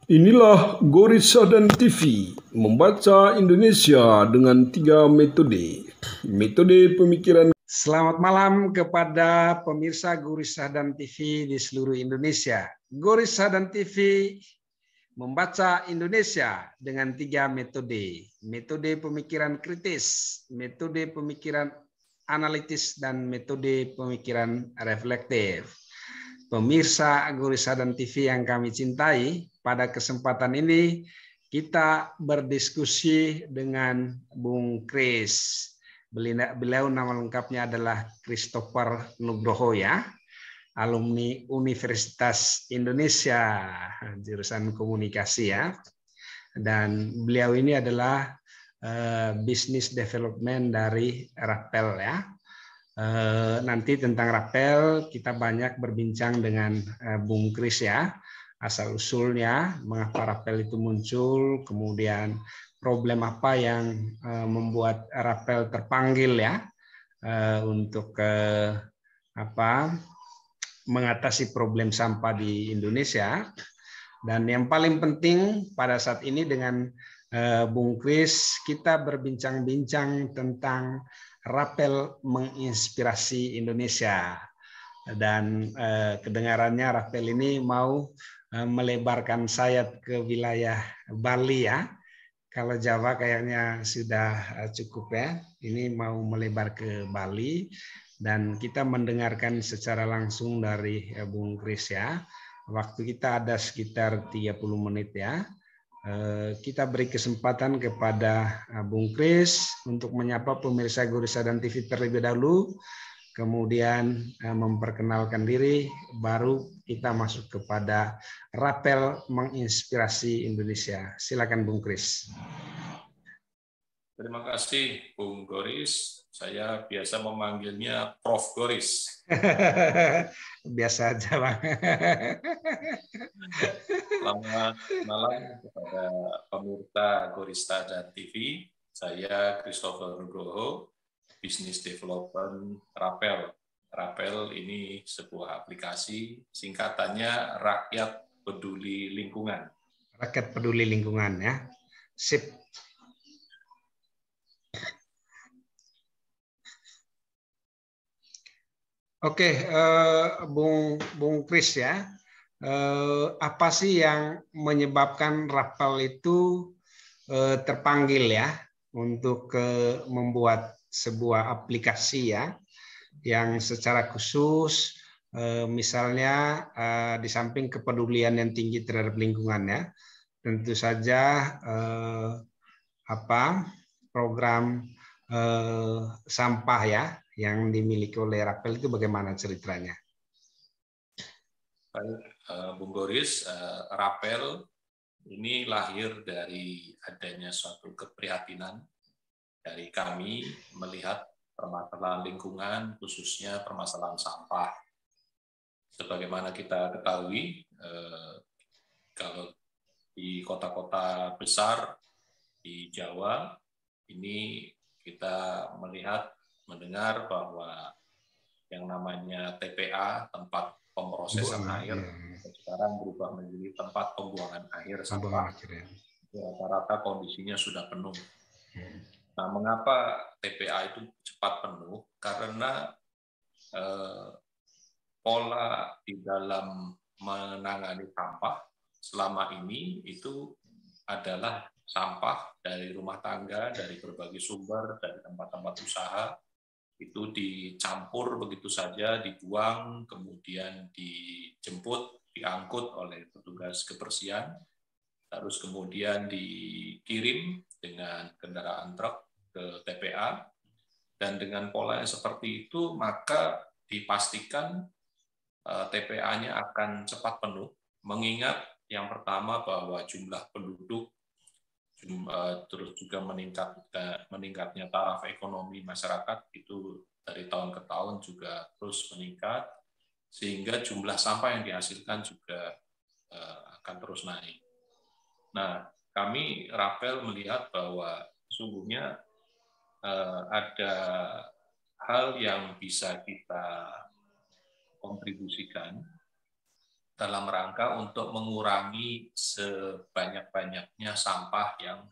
Inilah Gorissa dan TV, membaca Indonesia dengan 3 metode. Metode pemikiran. Selamat malam kepada pemirsa Gorissa dan TV di seluruh Indonesia. Gorissa dan TV membaca Indonesia dengan 3 metode. Metode pemikiran kritis, metode pemikiran analitis, dan metode pemikiran reflektif. Pemirsa Gorissa dan TV yang kami cintai, pada kesempatan ini kita berdiskusi dengan Bung Kris. Beliau nama lengkapnya adalah Christopher Nugroho ya, alumni Universitas Indonesia, jurusan komunikasi ya. Dan beliau ini adalah business development dari Rappel ya. Nanti tentang Rappel kita banyak berbincang dengan Bung Kris ya, asal usulnya mengapa Rappel itu muncul, kemudian problem apa yang membuat Rappel terpanggil ya untuk mengatasi problem sampah di Indonesia. Dan yang paling penting pada saat ini dengan Bung Kris kita berbincang-bincang tentang Rappel menginspirasi Indonesia, dan kedengarannya Rappel ini mau melebarkan sayap ke wilayah Bali ya. Kalau Jawa kayaknya sudah cukup ya. Ini mau melebar ke Bali, dan kita mendengarkan secara langsung dari Bung Kris ya. Waktu kita ada sekitar 30 menit ya. Kita beri kesempatan kepada Bung Kris untuk menyapa pemirsa Gorissa dan TV terlebih dahulu, kemudian memperkenalkan diri, baru kita masuk kepada Rappel menginspirasi Indonesia. Silakan Bung Kris. Terima kasih Bung Goris. Saya biasa memanggilnya Prof. Goris. Biasa aja Bang. Selamat malam kepada pemirsa Gorissa dan TV. Saya Christopher Nugroho, Business Development Rappel. Rappel ini sebuah aplikasi, singkatannya Rakyat Peduli Lingkungan. Rakyat Peduli Lingkungan ya. Sip. Oke, Bung Kris ya. Apa sih yang menyebabkan Rappel itu terpanggil ya untuk membuat sebuah aplikasi ya yang secara khusus misalnya di samping kepedulian yang tinggi terhadap lingkungan ya, tentu saja program sampah ya yang dimiliki oleh Rappel itu bagaimana ceritanya? Baik, Bung Goris, Rappel ini lahir dari adanya suatu keprihatinan dari kami melihat permasalahan lingkungan, khususnya permasalahan sampah. Sebagaimana kita ketahui, kalau di kota-kota besar di Jawa, ini kita mendengar bahwa yang namanya TPA, tempat pemrosesan air, sekarang berubah menjadi tempat pembuangan air sampah. Rata-rata kondisinya sudah penuh. Nah, mengapa TPA itu cepat penuh? Karena pola di dalam menangani sampah selama ini itu adalah sampah dari rumah tangga, dari berbagai sumber, dari tempat-tempat usaha, itu dicampur begitu saja, dibuang, kemudian dijemput, diangkut oleh petugas kebersihan, terus kemudian dikirim dengan kendaraan truk ke TPA, dan dengan pola yang seperti itu, maka dipastikan TPA-nya akan cepat penuh, mengingat yang pertama bahwa jumlah penduduk, terus juga meningkatnya taraf ekonomi masyarakat itu dari tahun ke tahun juga terus meningkat, sehingga jumlah sampah yang dihasilkan juga akan terus naik. Nah, kami Rappel melihat bahwa sungguhnya ada hal yang bisa kita kontribusikan dalam rangka untuk mengurangi sebanyak-banyaknya sampah yang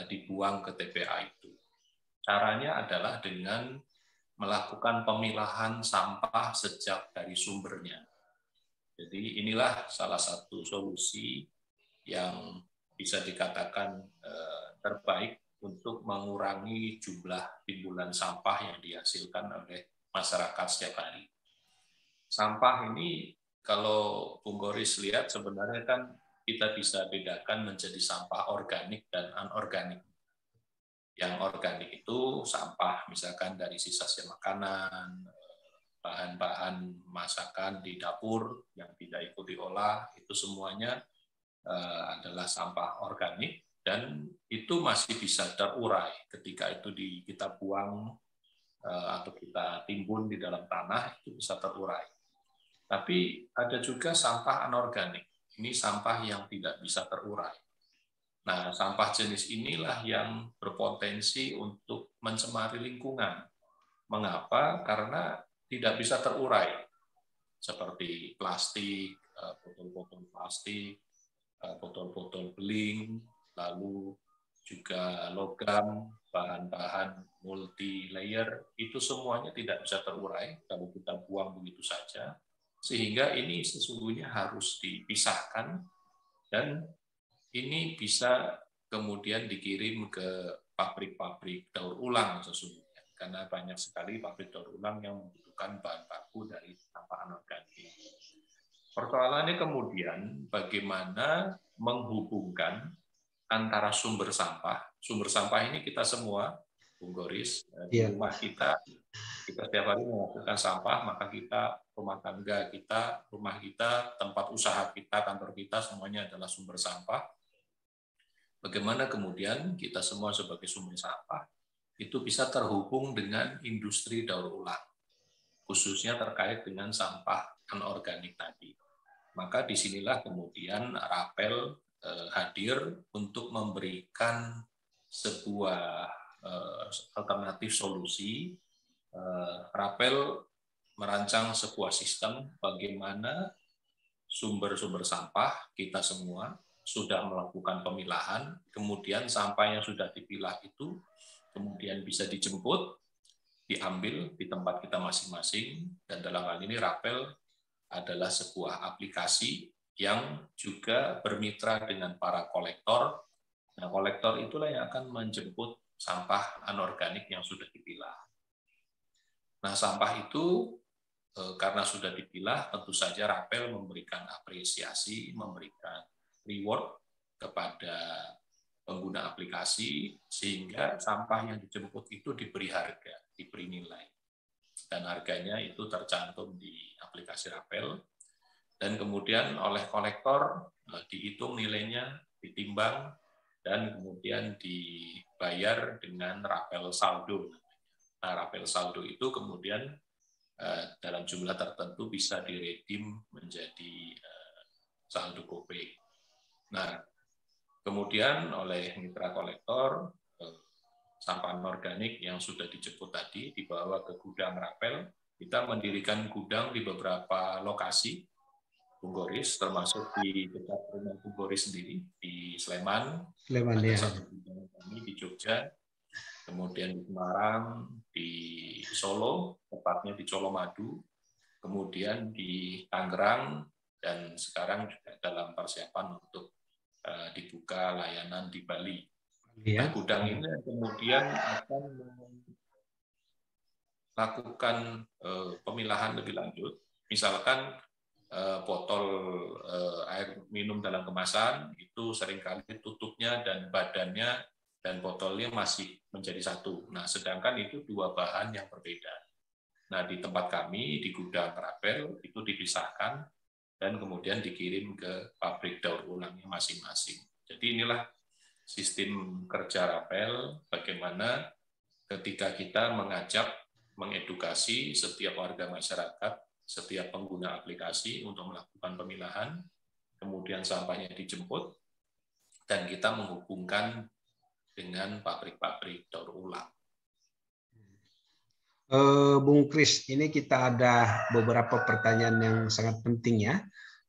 dibuang ke TPA itu. Caranya adalah dengan melakukan pemilahan sampah sejak dari sumbernya. Jadi inilah salah satu solusi yang bisa dikatakan terbaik untuk mengurangi jumlah timbulan sampah yang dihasilkan oleh masyarakat setiap hari. Sampah ini kalau Bung Goris lihat sebenarnya kan kita bisa bedakan menjadi sampah organik dan anorganik. Yang organik itu sampah misalkan dari sisa-sisa makanan, bahan-bahan masakan di dapur yang tidak ikut diolah, itu semuanya adalah sampah organik dan itu masih bisa terurai ketika itu kita buang atau kita timbun di dalam tanah, itu bisa terurai. Tapi ada juga sampah anorganik. Ini sampah yang tidak bisa terurai. Nah, sampah jenis inilah yang berpotensi untuk mencemari lingkungan. Mengapa? Karena tidak bisa terurai. Seperti plastik, botol-botol plastik, botol-botol beling, lalu juga logam, bahan-bahan multi-layer, itu semuanya tidak bisa terurai kalau kita buang begitu saja. Sehingga ini sesungguhnya harus dipisahkan dan ini bisa kemudian dikirim ke pabrik-pabrik daur ulang sesungguhnya. Karena banyak sekali pabrik daur ulang yang membutuhkan bahan baku dari sampah anorganik. Persoalannya kemudian bagaimana menghubungkan antara sumber sampah. Sumber sampah ini kita semua, Bung Goris, di rumah kita setiap hari menghasilkan sampah, maka kita, rumah tangga kita, rumah kita, tempat usaha kita, kantor kita, semuanya adalah sumber sampah. Bagaimana kemudian kita semua sebagai sumber sampah itu bisa terhubung dengan industri daur ulang, khususnya terkait dengan sampah anorganik tadi. Maka disinilah kemudian Rapel hadir untuk memberikan sebuah alternatif solusi. Rapel merancang sebuah sistem bagaimana sumber-sumber sampah kita semua sudah melakukan pemilahan, kemudian sampah yang sudah dipilah itu kemudian bisa dijemput, diambil di tempat kita masing-masing, dan dalam hal ini Rapel adalah sebuah aplikasi yang juga bermitra dengan para kolektor. Nah, kolektor itulah yang akan menjemput sampah anorganik yang sudah dipilah. Nah, sampah itu karena sudah dipilah, tentu saja Rapel memberikan apresiasi, memberikan reward kepada pengguna aplikasi, sehingga sampah yang dijemput itu diberi harga, diberi nilai. Dan harganya itu tercantum di aplikasi Rapel, dan kemudian oleh kolektor dihitung nilainya, ditimbang, dan kemudian dibayar dengan Rapel saldo. Nah, Rapel saldo itu kemudian dalam jumlah tertentu bisa diredeem menjadi saldo GoPay. Nah, kemudian oleh mitra kolektor, sampah anorganik yang sudah dijemput tadi dibawa ke gudang Rapel. Kita mendirikan gudang di beberapa lokasi, Bung Goris, termasuk di dekat rumah Bung Goris sendiri, di Sleman, ada satu gudang kami di Jogja, kemudian di Semarang, di Solo, tepatnya di Colomadu, kemudian di Tangerang, dan sekarang juga dalam persiapan untuk dibuka layanan di Bali. Nah, gudang ini kemudian akan melakukan pemilahan lebih lanjut. Misalkan botol air minum dalam kemasan itu seringkali tutupnya dan badannya dan botolnya masih menjadi satu. Nah, sedangkan itu dua bahan yang berbeda. Nah, di tempat kami di gudang Rapel itu dipisahkan dan kemudian dikirim ke pabrik daur ulangnya masing-masing. Jadi inilah sistem kerja Rapel, bagaimana ketika kita mengajak, mengedukasi setiap warga masyarakat, setiap pengguna aplikasi untuk melakukan pemilahan, kemudian sampahnya dijemput, dan kita menghubungkan dengan pabrik-pabrik daur ulang. Bung Kris, ini kita ada beberapa pertanyaan yang sangat penting ya.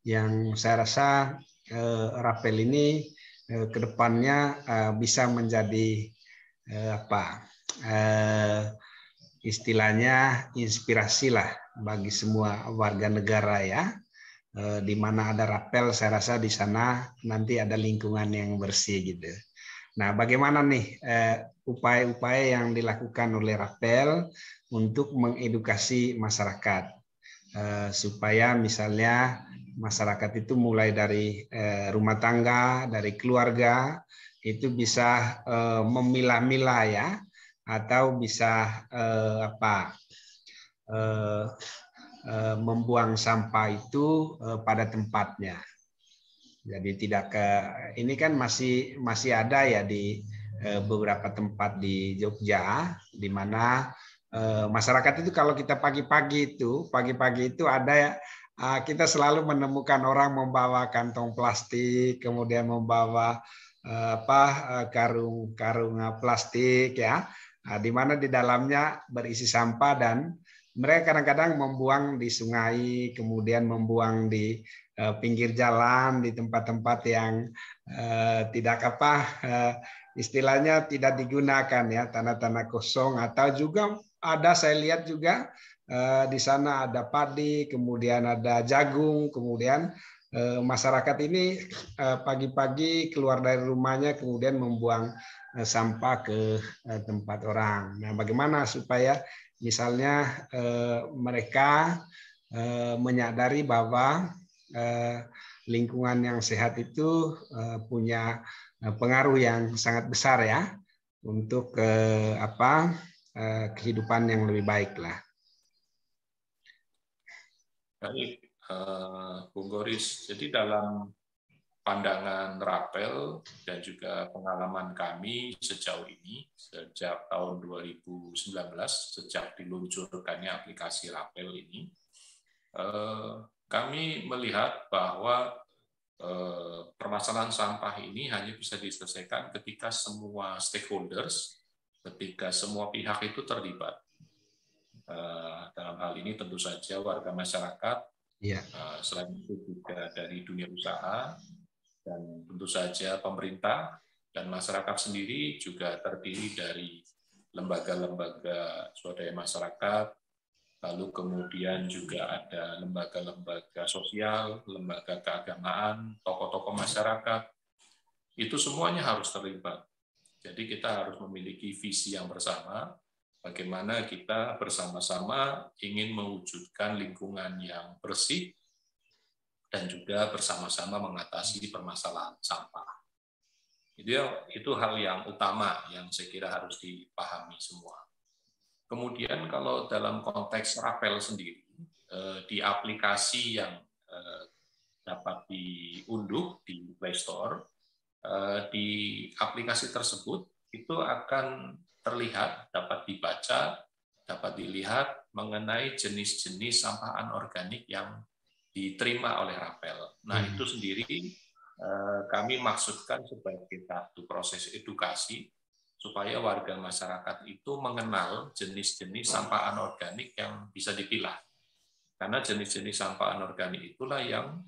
yang saya rasa rapel ini kedepannya bisa menjadi istilahnya inspirasi lah bagi semua warga negara ya. Di mana ada rapel, saya rasa di sana nanti ada lingkungan yang bersih gitu. Nah, bagaimana nih upaya-upaya yang dilakukan oleh rapel untuk mengedukasi masyarakat supaya misalnya masyarakat itu mulai dari rumah tangga, dari keluarga itu bisa memilah-milah ya, atau bisa membuang sampah itu pada tempatnya. Jadi tidak ini kan masih ada ya di beberapa tempat di Jogja di mana masyarakat itu kalau kita pagi-pagi itu ada kita selalu menemukan orang membawa kantong plastik, kemudian membawa karung plastik ya, di mana di dalamnya berisi sampah dan mereka kadang-kadang membuang di sungai, kemudian membuang di pinggir jalan, di tempat-tempat yang tidak istilahnya tidak digunakan ya, tanah-tanah kosong, atau juga ada saya lihat juga di sana ada padi, kemudian ada jagung, kemudian masyarakat ini pagi-pagi keluar dari rumahnya kemudian membuang sampah ke tempat orang. Nah, bagaimana supaya misalnya mereka menyadari bahwa lingkungan yang sehat itu punya pengaruh yang sangat besar ya untuk kehidupan yang lebih baik lah. Baik, Bung Goris. Jadi dalam pandangan rapel dan juga pengalaman kami sejauh ini, sejak tahun 2019, sejak diluncurkannya aplikasi rapel ini, kami melihat bahwa permasalahan sampah ini hanya bisa diselesaikan ketika semua stakeholders, ketika semua pihak itu terlibat. Dalam hal ini tentu saja warga masyarakat, selain itu juga dari dunia usaha, dan tentu saja pemerintah dan masyarakat sendiri juga terdiri dari lembaga-lembaga swadaya masyarakat, lalu kemudian juga ada lembaga-lembaga sosial, lembaga keagamaan, tokoh-tokoh masyarakat. Itu semuanya harus terlibat. Jadi kita harus memiliki visi yang bersama, bagaimana kita bersama-sama ingin mewujudkan lingkungan yang bersih dan juga bersama-sama mengatasi permasalahan sampah. Itu hal yang utama yang saya kira harus dipahami semua. Kemudian kalau dalam konteks rapel sendiri, di aplikasi yang dapat diunduh di Play Store, di aplikasi tersebut itu akan terlihat, dapat dibaca, dapat dilihat mengenai jenis-jenis sampah anorganik yang diterima oleh rapel. Nah, itu sendiri kami maksudkan sebagai satu proses edukasi supaya warga masyarakat itu mengenal jenis-jenis sampah anorganik yang bisa dipilah. Karena jenis-jenis sampah anorganik itulah yang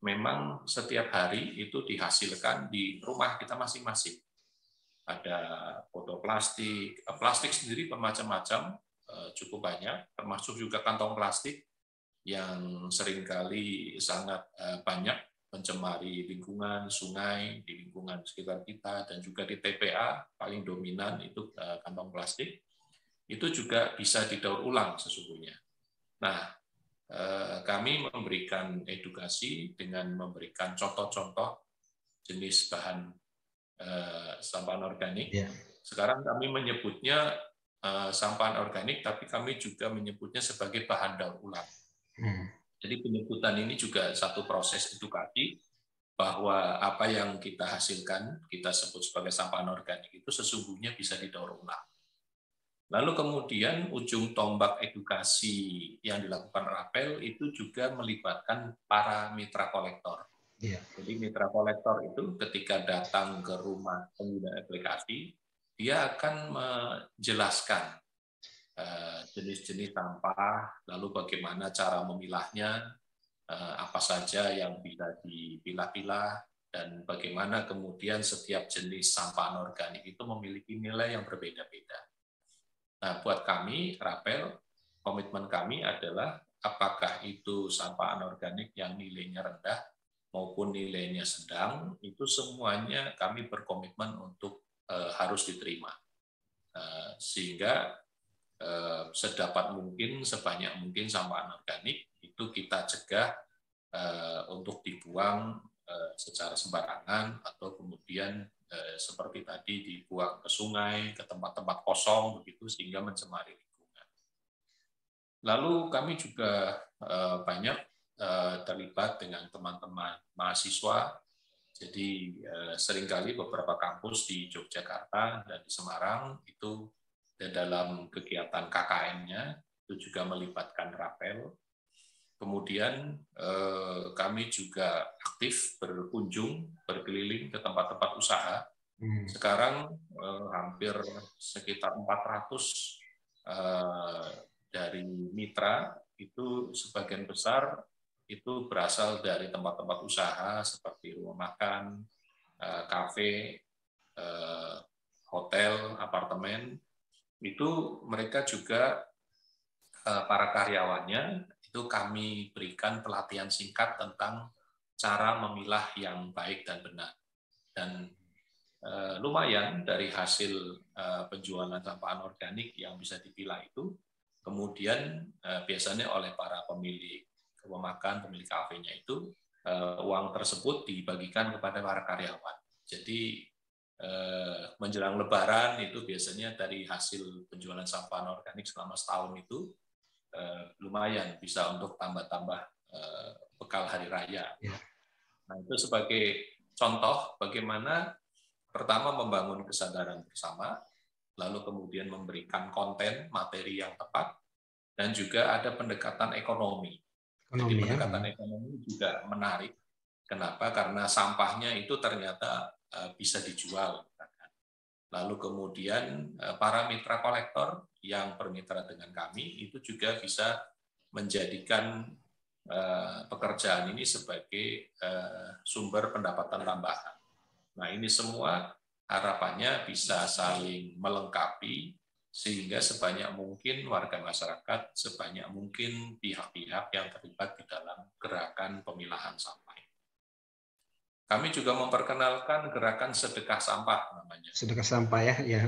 memang setiap hari itu dihasilkan di rumah kita masing-masing. Ada botol plastik, plastik sendiri bermacam-macam, cukup banyak, termasuk juga kantong plastik yang seringkali sangat banyak mencemari lingkungan, sungai, di lingkungan sekitar kita, dan juga di TPA, paling dominan itu kantong plastik, itu juga bisa didaur ulang sesungguhnya. Nah, kami memberikan edukasi dengan memberikan contoh-contoh jenis bahan sampah anorganik. Sekarang kami menyebutnya sampah anorganik, tapi kami juga menyebutnya sebagai bahan daur ulang. Jadi penyebutan ini juga satu proses edukasi bahwa apa yang kita hasilkan, kita sebut sebagai sampah anorganik itu sesungguhnya bisa didaur ulang. Lalu kemudian ujung tombak edukasi yang dilakukan rapel itu juga melibatkan para mitra kolektor. Jadi mitra kolektor itu ketika datang ke rumah pengguna aplikasi, dia akan menjelaskan jenis-jenis sampah, lalu bagaimana cara memilahnya, apa saja yang bisa dipilah-pilah, dan bagaimana kemudian setiap jenis sampah anorganik itu memiliki nilai yang berbeda-beda. Nah, buat kami, Rapel, komitmen kami adalah apakah itu sampah anorganik yang nilainya rendah maupun nilainya sedang, itu semuanya kami berkomitmen untuk harus diterima. Sehingga sedapat mungkin, sebanyak mungkin sampah anorganik itu kita cegah untuk dibuang secara sembarangan, atau kemudian seperti tadi dibuang ke sungai, ke tempat-tempat kosong begitu, sehingga mencemari lingkungan. Lalu kami juga banyak terlibat dengan teman-teman mahasiswa. Jadi seringkali beberapa kampus di Yogyakarta dan di Semarang itu dalam kegiatan KKN-nya itu juga melibatkan Rapel. Kemudian kami juga aktif berkunjung, berkeliling ke tempat-tempat usaha. Sekarang hampir sekitar 400 dari mitra itu sebagian besar itu berasal dari tempat-tempat usaha seperti rumah makan, kafe, hotel, apartemen. Itu mereka juga para karyawannya itu kami berikan pelatihan singkat tentang cara memilah yang baik dan benar. Dan lumayan dari hasil penjualan sampah anorganik yang bisa dipilah itu, kemudian biasanya oleh para pemilik rumah makan, pemilik kafenya itu, uang tersebut dibagikan kepada para karyawan. Jadi menjelang Lebaran itu biasanya dari hasil penjualan sampah anorganik selama setahun itu lumayan bisa untuk tambah-tambah bekal hari raya. Nah, itu sebagai contoh bagaimana pertama membangun kesadaran bersama, lalu kemudian memberikan konten materi yang tepat, dan juga ada pendekatan ekonomi. Jadi pendekatan ekonomi juga menarik. Kenapa? Karena sampahnya itu ternyata bisa dijual. Lalu kemudian para mitra kolektor yang bermitra dengan kami itu juga bisa menjadikan pekerjaan ini sebagai sumber pendapatan tambahan. Nah, ini semua harapannya bisa saling melengkapi sehingga sebanyak mungkin warga masyarakat, sebanyak mungkin pihak-pihak yang terlibat di dalam gerakan pemilahan sampah. Kami juga memperkenalkan gerakan sedekah sampah namanya. Sedekah sampah ya.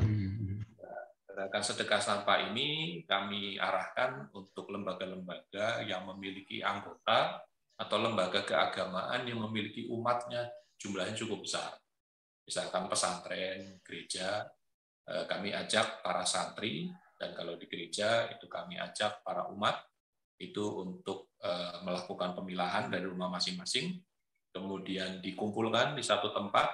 Gerakan sedekah sampah ini kami arahkan untuk lembaga-lembaga yang memiliki anggota atau lembaga keagamaan yang memiliki umatnya jumlahnya cukup besar. Misalkan pesantren, gereja, kami ajak para santri, dan kalau di gereja itu kami ajak para umat itu untuk melakukan pemilahan dari rumah masing-masing, kemudian dikumpulkan di satu tempat,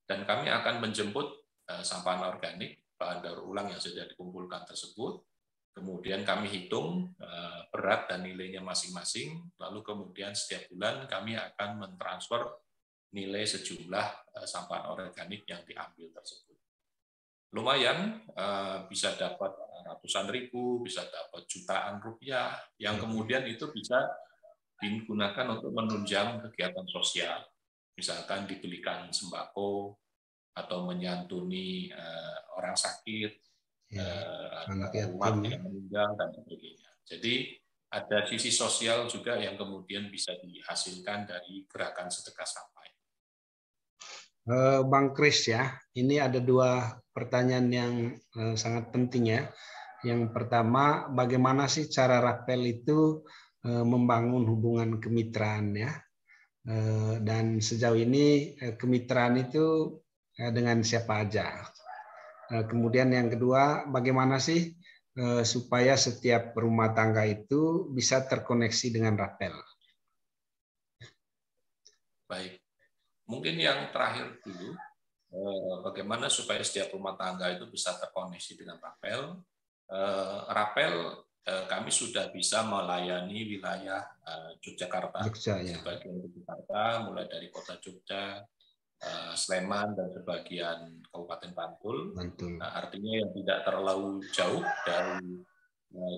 dan kami akan menjemput sampah anorganik, bahan daur ulang yang sudah dikumpulkan tersebut, kemudian kami hitung berat dan nilainya masing-masing, lalu kemudian setiap bulan kami akan mentransfer nilai sejumlah sampah organik yang diambil tersebut. Lumayan, bisa dapat ratusan ribu, bisa dapat jutaan rupiah, yang kemudian itu bisa digunakan untuk menunjang kegiatan sosial. Misalkan dibelikan sembako, atau menyantuni orang sakit, anak umat yatim yang meninggal, dan sebagainya. Jadi ada sisi sosial juga yang kemudian bisa dihasilkan dari gerakan sedekah sampah. Bang Kris ya, ini ada dua pertanyaan yang sangat penting ya. Yang pertama, bagaimana sih cara Rapel itu membangun hubungan kemitraan ya? Dan sejauh ini kemitraan itu dengan siapa aja? Kemudian yang kedua, bagaimana sih supaya setiap rumah tangga itu bisa terkoneksi dengan Rapel? Baik, mungkin yang terakhir dulu, bagaimana supaya setiap rumah tangga itu bisa terkoneksi dengan Rapel. Rapel kami sudah bisa melayani wilayah Yogyakarta, sebagian Yogyakarta, mulai dari kota Jogja, Sleman, dan sebagian Kabupaten Bantul. Artinya yang tidak terlalu jauh dari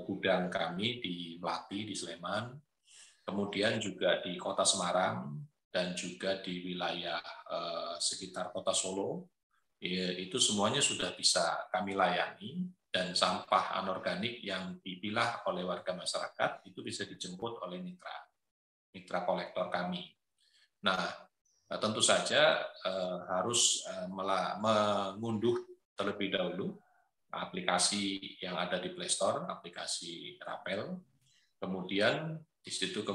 gudang kami di Melati, di Sleman. Kemudian juga di Kota Semarang dan juga di wilayah sekitar Kota Solo, itu semuanya sudah bisa kami layani, dan sampah anorganik yang dipilah oleh warga masyarakat itu bisa dijemput oleh mitra kolektor kami. Nah, tentu saja harus mengunduh terlebih dahulu aplikasi yang ada di Play Store, aplikasi Rapel. Kemudian di situ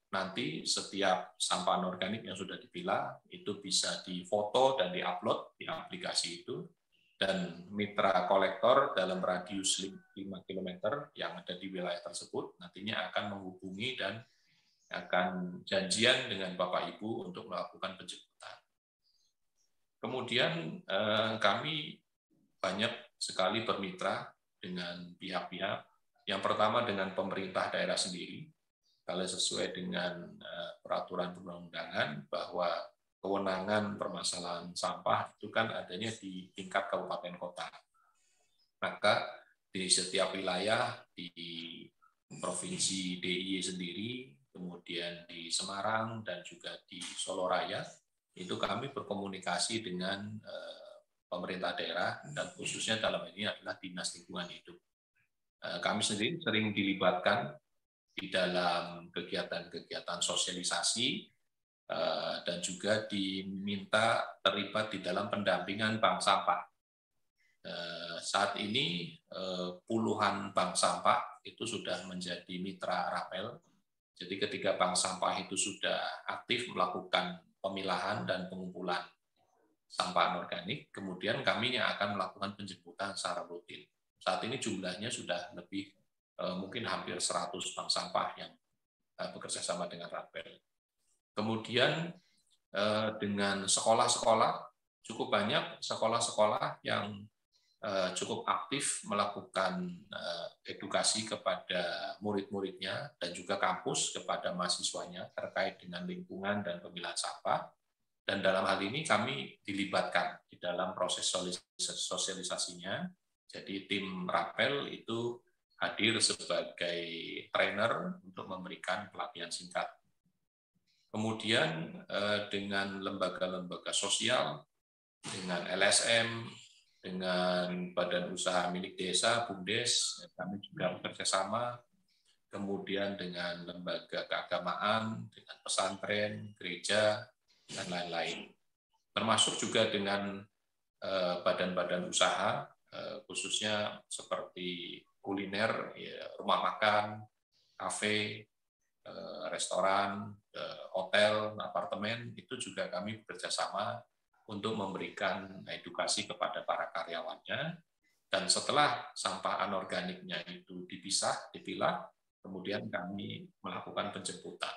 nanti setiap sampah anorganik yang sudah dipilah itu bisa difoto dan diupload di aplikasi itu, dan mitra kolektor dalam radius 5 km yang ada di wilayah tersebut nantinya akan menghubungi dan akan janjian dengan Bapak Ibu untuk melakukan penjemputan. Kemudian kami banyak sekali bermitra dengan pihak-pihak. Yang pertama dengan pemerintah daerah sendiri, kalau sesuai dengan peraturan perundang-undangan bahwa kewenangan permasalahan sampah itu kan adanya di tingkat kabupaten kota. Maka di setiap wilayah, di Provinsi DIY sendiri, kemudian di Semarang dan juga di Solo Raya, itu kami berkomunikasi dengan pemerintah daerah, dan khususnya dalam ini adalah Dinas Lingkungan Hidup. Kami sendiri sering dilibatkan di dalam kegiatan-kegiatan sosialisasi dan juga diminta terlibat di dalam pendampingan bank sampah. Saat ini puluhan bank sampah itu sudah menjadi mitra Rapel. Jadi ketika bank sampah itu sudah aktif melakukan pemilahan dan pengumpulan sampah anorganik, kemudian kami yang akan melakukan penjemputan secara rutin. Saat ini jumlahnya sudah lebih mungkin hampir 100 bank sampah yang bekerja sama dengan Rapel. Kemudian dengan sekolah-sekolah, cukup banyak sekolah-sekolah yang cukup aktif melakukan edukasi kepada murid-muridnya dan juga kampus kepada mahasiswanya terkait dengan lingkungan dan pemilahan sampah. Dan dalam hal ini kami dilibatkan di dalam proses sosialisasinya. Jadi tim Rapel itu hadir sebagai trainer untuk memberikan pelatihan singkat. Kemudian dengan lembaga-lembaga sosial, dengan LSM, dengan Badan Usaha Milik Desa, BUMDes, kami juga bekerjasama. Kemudian dengan lembaga keagamaan, dengan pesantren, gereja, dan lain-lain. Termasuk juga dengan badan-badan usaha, khususnya seperti kuliner, rumah makan, kafe, restoran, hotel, apartemen, itu juga kami bekerja sama untuk memberikan edukasi kepada para karyawannya. Dan setelah sampah anorganiknya itu dipilah, kemudian kami melakukan penjemputan.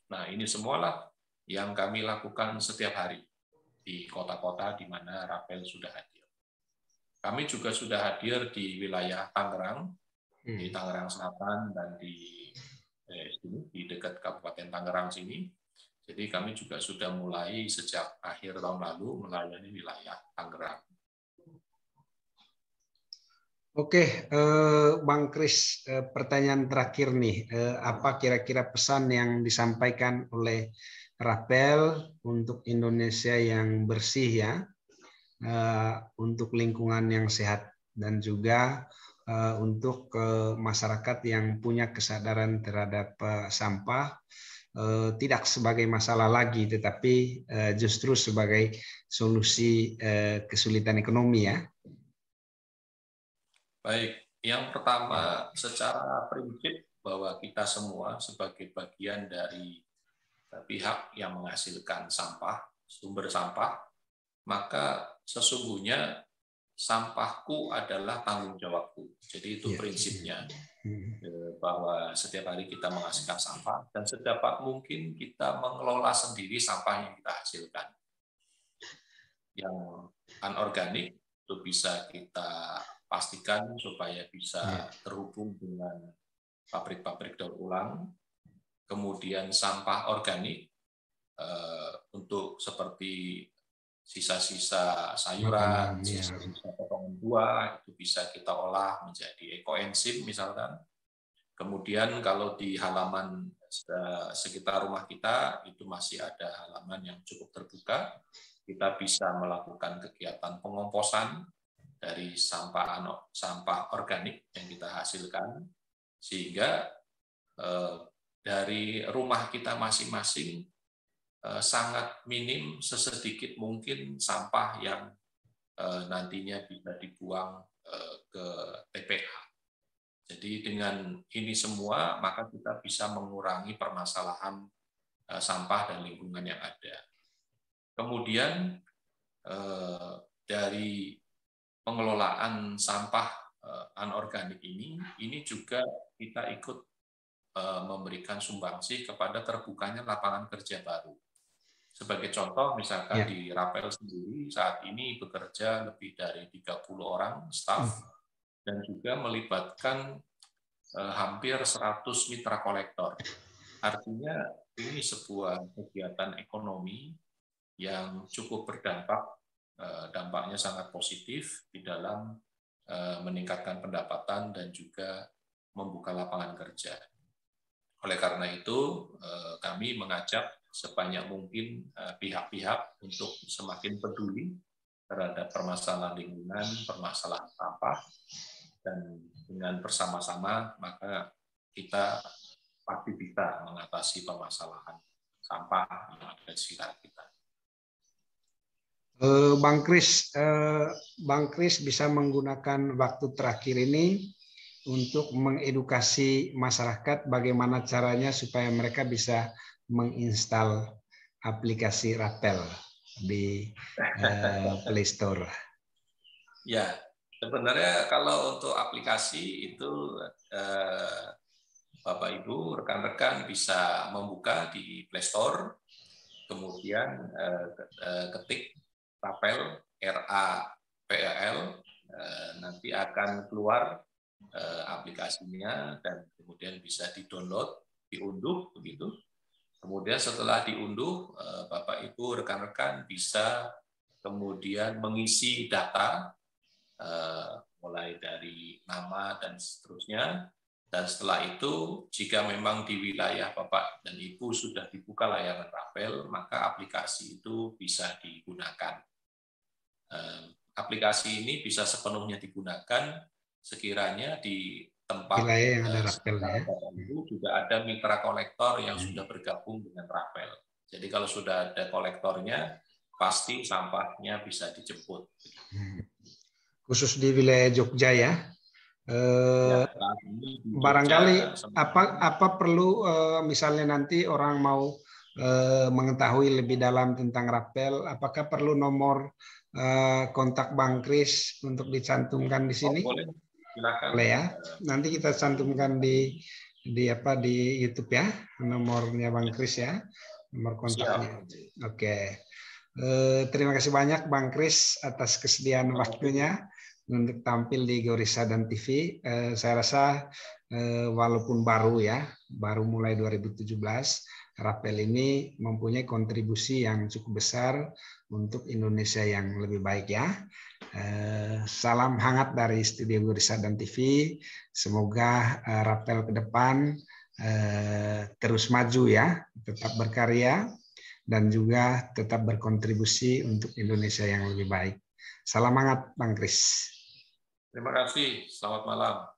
Nah, ini semualah yang kami lakukan setiap hari di kota-kota di mana Rapel sudah hadir. Kami juga sudah hadir di wilayah Tangerang, di Tangerang Selatan dan di dekat Kabupaten Tangerang sini. Jadi kami juga sudah mulai sejak akhir tahun lalu melayani wilayah Tangerang. Oke, Bang Kris, pertanyaan terakhir nih, apa kira-kira pesan yang disampaikan oleh Rapel untuk Indonesia yang bersih ya, untuk lingkungan yang sehat, dan juga untuk masyarakat yang punya kesadaran terhadap sampah, tidak sebagai masalah lagi, tetapi justru sebagai solusi kesulitan ekonomi ya. Baik, yang pertama secara prinsip bahwa kita semua sebagai bagian dari pihak yang menghasilkan sampah, sumber sampah, maka sesungguhnya sampahku adalah tanggung jawabku. Jadi itu prinsipnya, bahwa setiap hari kita menghasilkan sampah dan sedapat mungkin kita mengelola sendiri sampah yang kita hasilkan. Yang anorganik itu bisa kita pastikan supaya bisa terhubung dengan pabrik-pabrik daur ulang. Kemudian sampah organik untuk seperti sisa-sisa sayuran, sisa-sisa potongan buah, itu bisa kita olah menjadi ekoenzim misalkan. Kemudian kalau di halaman sekitar rumah kita itu masih ada halaman yang cukup terbuka, kita bisa melakukan kegiatan pengomposan dari sampah organik yang kita hasilkan, sehingga dari rumah kita masing-masing sangat minim, sesedikit mungkin sampah yang nantinya bisa dibuang ke TPA. Jadi dengan ini semua, maka kita bisa mengurangi permasalahan sampah dan lingkungan yang ada. Kemudian dari pengelolaan sampah anorganik ini juga kita ikut memberikan sumbangsi kepada terbukanya lapangan kerja baru. Sebagai contoh, misalkan di Rapel sendiri saat ini bekerja lebih dari 30 orang staf, dan juga melibatkan hampir 100 mitra kolektor. Artinya ini sebuah kegiatan ekonomi yang cukup berdampak, dampaknya sangat positif di dalam meningkatkan pendapatan dan juga membuka lapangan kerja. Oleh karena itu, kami mengajak sebanyak mungkin pihak-pihak untuk semakin peduli terhadap permasalahan lingkungan, permasalahan sampah, dan dengan bersama-sama maka kita pasti bisa mengatasi permasalahan sampah yang ada di sekitar kita. Bang Kris bisa menggunakan waktu terakhir ini untuk mengedukasi masyarakat bagaimana caranya supaya mereka bisa menginstal aplikasi Rapel di Play Store. Ya, sebenarnya kalau untuk aplikasi itu Bapak Ibu, rekan-rekan bisa membuka di Play Store, kemudian ketik Rapel, RAPEL, nanti akan keluar aplikasinya dan kemudian bisa di-download, diunduh begitu. Kemudian setelah diunduh, Bapak Ibu, rekan-rekan bisa kemudian mengisi data mulai dari nama dan seterusnya, dan setelah itu jika memang di wilayah Bapak dan Ibu sudah dibuka layanan Rapel, maka aplikasi itu bisa digunakan. Aplikasi ini bisa sepenuhnya digunakan sekiranya di tempat wilayah yang ada Rapelnya. Ibu juga ada mitra kolektor yang sudah bergabung dengan Rapel. Jadi kalau sudah ada kolektornya, pasti sampahnya bisa dijemput. Khusus di wilayah Jogja ya. Barangkali apa perlu misalnya nanti orang mau mengetahui lebih dalam tentang Rapel, apakah perlu nomor kontak Bang Kris untuk dicantumkan di sini? Boleh, silakan. Boleh ya. Nanti kita cantumkan di YouTube ya, nomornya Bang Kris ya, nomor kontaknya. Oke. Terima kasih banyak Bang Kris atas kesediaan waktunya untuk tampil di Gorissa dan TV. Saya rasa walaupun baru mulai 2017, Rapel ini mempunyai kontribusi yang cukup besar untuk Indonesia yang lebih baik ya. Salam hangat dari Studio Gorissa dan TV. Semoga Rapel ke depan terus maju ya, tetap berkarya, dan juga tetap berkontribusi untuk Indonesia yang lebih baik. Salam hangat, Bang Kris. Terima kasih. Selamat malam.